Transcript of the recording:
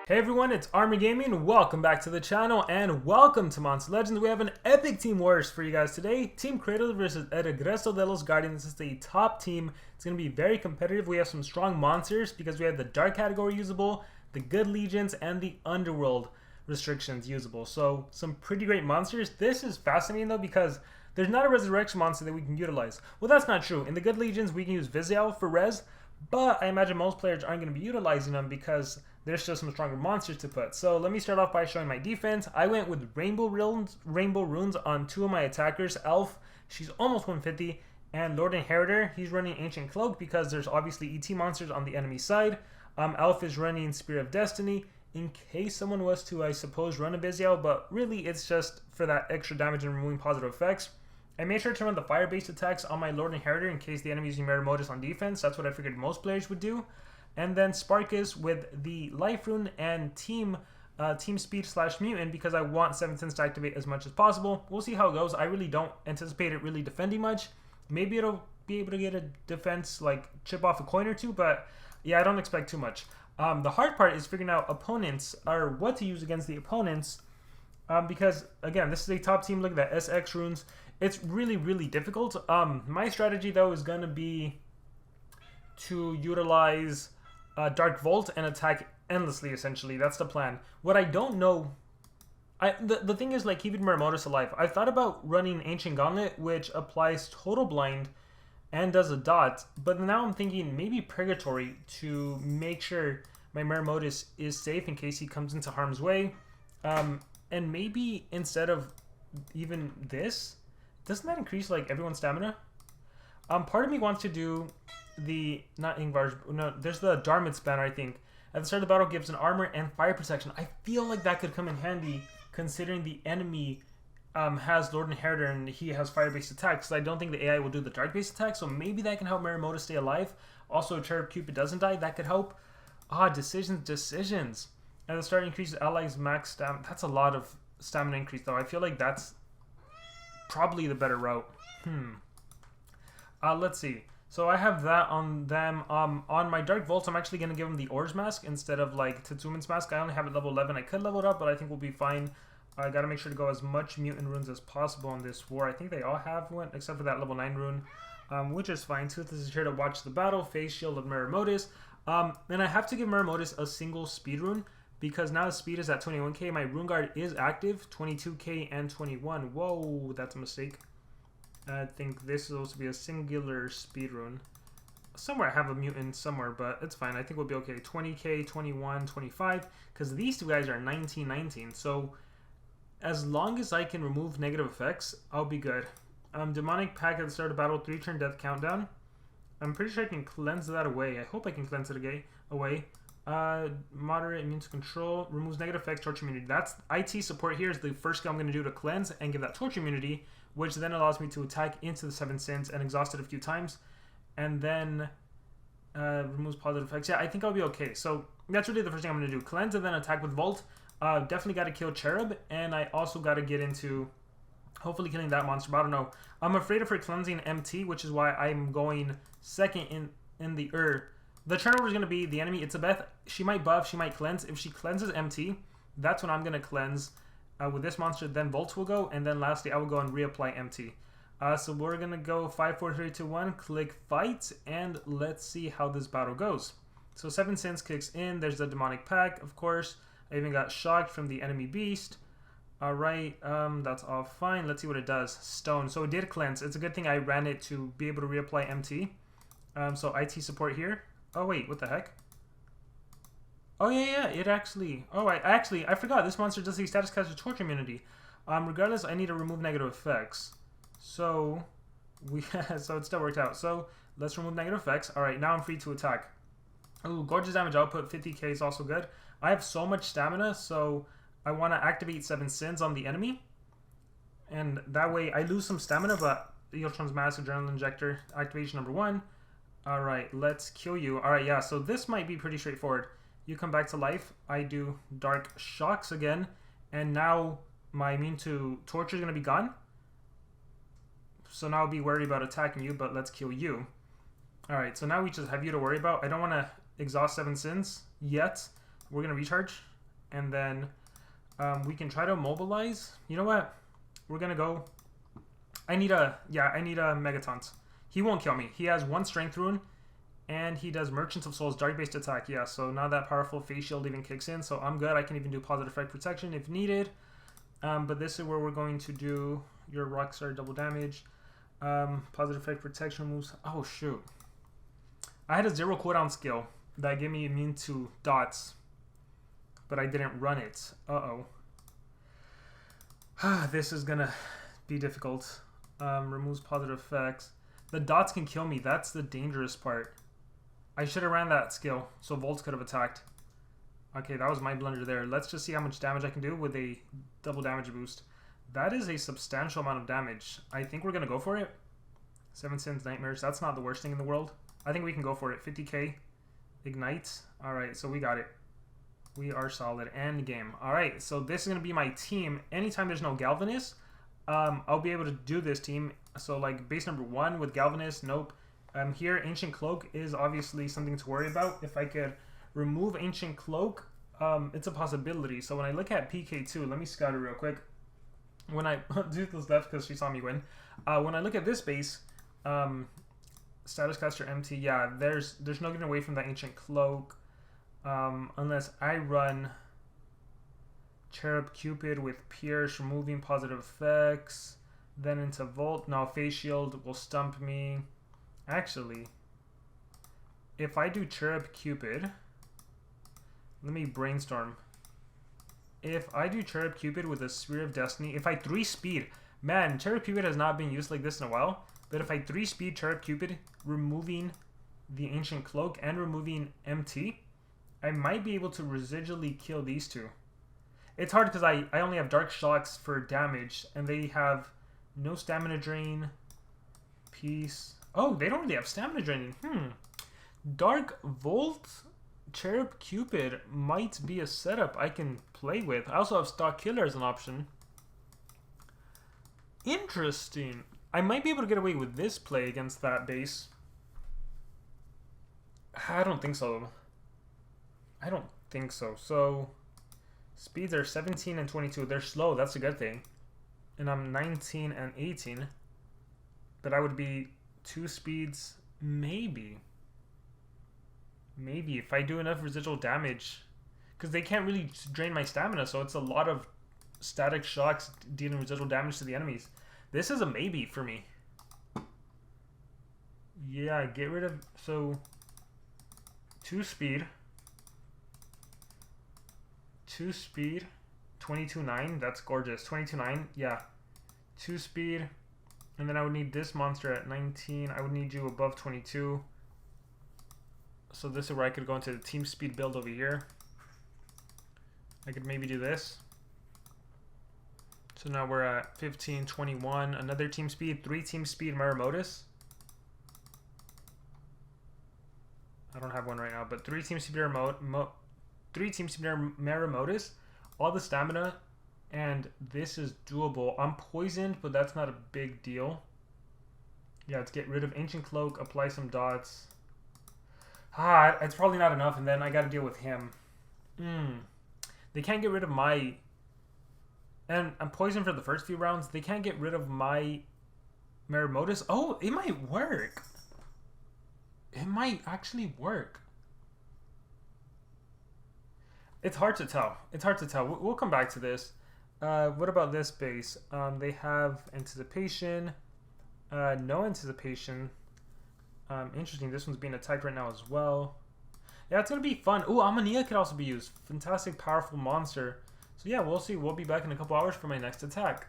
Hey everyone, it's Army Gaming. Welcome back to the channel and welcome to Monster Legends. We have an epic Team Wars for you guys today. Team Cradle versus El Regreso de los Guardians. This is a top team. It's going to be very competitive. We have some strong monsters because we have the Dark category usable, the Good Legions, and the Underworld restrictions usable. So some pretty great monsters. This is fascinating though because there's not a resurrection monster that we can utilize. Well, that's not true. In the Good Legions, we can use Viziel for res, but I imagine most players aren't going to be utilizing them because there's still some stronger monsters to put. So let me start off by showing my defense. I went with Rainbow Runes on two of my attackers. Elf, she's almost 150, and Lord Inheritor, he's running Ancient Cloak because there's obviously ET monsters on the enemy side. Elf is running Spear of Destiny in case someone was to, I suppose, run a Viziel, but really it's just for that extra damage and removing positive effects. I made sure to run the fire-based attacks on my Lord Inheritor in case the enemy is using Merimodus on defense. That's what I figured most players would do. And then Sparkus with the Life Rune and Team Speed / Mutant because I want 7 cents to activate as much as possible. We'll see how it goes. I really don't anticipate it really defending much. Maybe it'll be able to get a defense, like chip off a coin or two, but yeah, I don't expect too much. The hard part is figuring out opponents or what to use against the opponents because, again, this is a top team. Look at that, SX runes. It's really, really difficult. My strategy, though, is going to be to utilize Dark Volt and attack endlessly, essentially. That's the plan. What I don't know... The thing is, like, keeping Merimodus alive. I thought about running Ancient Gauntlet, which applies Total Blind and does a dot, but now I'm thinking maybe Purgatory to make sure my Merimodus is safe in case he comes into harm's way. And maybe instead of even this... Doesn't that increase, like, everyone's stamina? Part of me wants to do the... Not Ingvar's... No, there's the Darmit's banner, I think. At the start of the battle, gives an armor and fire protection. I feel like that could come in handy, considering the enemy has Lord Inheritor and he has fire-based attacks. So I don't think the AI will do the dark-based attack, so maybe that can help Merimodus stay alive. Also, Cherub Cupid doesn't die. That could help. Decisions. At the start, increases allies' max stamina. That's a lot of stamina increase, though. I feel like that's probably the better route. Let's see. So I have that on them. On my Dark Volts, I'm actually going to give them the Ors Mask instead of like Tetsuman's Mask. I only have it level 11. I could level it up, but I think we'll be fine. I got to make sure to go as much Mutant Runes as possible in this war. I think they all have one, except for that level 9 rune, which is fine. Toothless is here to watch the battle. Face Shield of Merimodus. And I have to give Merimodus a single speed rune, because now the speed is at 21k. My Rune Guard is active, 22k and 21. Whoa, that's a mistake. I think this is supposed to be a singular speed rune. Somewhere I have a mutant somewhere, but it's fine. I think we'll be okay. 20k, 21, 25, because these two guys are 19, 19. So as long as I can remove negative effects, I'll be good. Demonic Pack at the start of battle, 3-turn death countdown. I'm pretty sure I can cleanse that away. I hope I can cleanse it away. Moderate immune to control, removes negative effects, torture immunity. That's IT support. Here is the first skill I'm going to do to cleanse and give that torture immunity, which then allows me to attack into the 7 sins and exhaust it a few times, and then removes positive effects. Yeah, I think I'll be okay. So that's really the first thing I'm going to do: cleanse and then attack with Volt. Definitely got to kill Cherub, and I also got to get into hopefully killing that monster. But I don't know. I'm afraid of her cleansing MT, which is why I'm going second in the The turnover is going to be the enemy. It's a Beth. She might buff. She might cleanse. If she cleanses MT, that's when I'm going to cleanse with this monster. Then Volts will go. And then lastly, I will go and reapply MT. So we're going to go 5, 4, 3, 2, 1. Click Fight. And let's see how this battle goes. So 7 Sins kicks in. There's the Demonic Pack, of course. I even got shocked from the enemy beast. Alright, that's all fine. Let's see what it does. Stone. So it did cleanse. It's a good thing I ran it to be able to reapply MT. So IT support here. Oh wait, what the heck? Oh yeah, it actually... Oh, I forgot. This monster does the status caster torture immunity. Regardless, I need to remove negative effects. So, so it still worked out. So, let's remove negative effects. Alright, now I'm free to attack. Ooh, gorgeous damage output. 50k is also good. I have so much stamina, so I want to activate 7 Sins on the enemy. And that way, I lose some stamina, but Eotron's Mass, Adrenaline Injector, activation number 1. Alright, let's kill you. Alright, yeah, so this might be pretty straightforward. You come back to life. I do Dark Shocks again. And now my immune to torture is going to be gone. So now I'll be worried about attacking you, but let's kill you. Alright, so now we just have you to worry about. I don't want to exhaust 7 sins yet. We're going to recharge. and then we can try to immobilize. You know what? We're gonna go. I need a Megataunt. He won't kill me. He has 1 Strength Rune, and he does Merchants of Souls, Dark-based attack. Yeah, so not that powerful. Face Shield even kicks in, so I'm good. I can even do Positive Effect Protection if needed. But this is where we're going to do your Rockstar double damage. Positive Effect Protection moves. Oh, shoot. I had a 0 cooldown skill that gave me immune to dots, but I didn't run it. Uh-oh. This is gonna be difficult. Removes positive effects. The dots can kill me. That's the dangerous part. I should have ran that skill, so Volts could have attacked. Okay, that was my blunder there. Let's just see how much damage I can do with a double damage boost. That is a substantial amount of damage. I think we're going to go for it. 7 Sins Nightmares. That's not the worst thing in the world. I think we can go for it. 50k. Ignite. Alright, so we got it. We are solid. End game. Alright, so this is going to be my team. Anytime there's no Galvanist, I'll be able to do this team. So like base number 1 with Galvanist, nope. Here, Ancient Cloak is obviously something to worry about. If I could remove Ancient Cloak, it's a possibility. So when I look at PK2, let me scout it real quick. When I Toothless left because she saw me win. When I look at this base, Status Caster empty. Yeah, there's no getting away from that Ancient Cloak, unless I run Cherub Cupid with Pierce, removing positive effects, then into Volt. No, Face Shield will stump me. Actually, if I do Cherub Cupid, let me brainstorm. If I do Cherub Cupid with a Sphere of Destiny, if I 3 speed, man, Cherub Cupid has not been used like this in a while, but if I 3 speed Cherub Cupid, removing the Ancient Cloak and removing MT, I might be able to residually kill these two. It's hard because I only have Dark Shocks for damage, and they have no Stamina Drain, Peace. Oh, they don't really have Stamina Drain. Dark Volt, Cherub Cupid might be a setup I can play with. I also have Stock Killer as an option. Interesting. I might be able to get away with this play against that base. I don't think so. I don't think so. So, speeds are 17 and 22. They're slow. That's a good thing. And I'm 19 and 18. But I would be 2 speeds, maybe. Maybe if I do enough residual damage. Because they can't really drain my stamina, so it's a lot of static shocks dealing residual damage to the enemies. This is a maybe for me. Yeah, get rid of... So, 2 speed. 2 speed. 22.9. That's gorgeous. 22.9. Yeah. 2 speed. And then I would need this monster at 19. I would need you above 22. So this is where I could go into the team speed build over here. I could maybe do this. So now we're at 15, 21. Another team speed. 3 team speed Maramotus. I don't have one right now, but 3 team speed Maramotus. All the stamina. And this is doable. I'm poisoned, but that's not a big deal. Yeah, let's get rid of Ancient Cloak, apply some dots. It's probably not enough, and then I gotta deal with him. They can't get rid of my... And I'm poisoned for the first few rounds. They can't get rid of my Maramotus. Oh, it might work. It might actually work. It's hard to tell. It's hard to tell. We'll come back to this. What about this base? They have Anticipation. No Anticipation. Interesting. This one's being attacked right now as well. Yeah, it's going to be fun. Ooh, Ammonia could also be used. Fantastic, powerful monster. So yeah, we'll see. We'll be back in a couple hours for my next attack.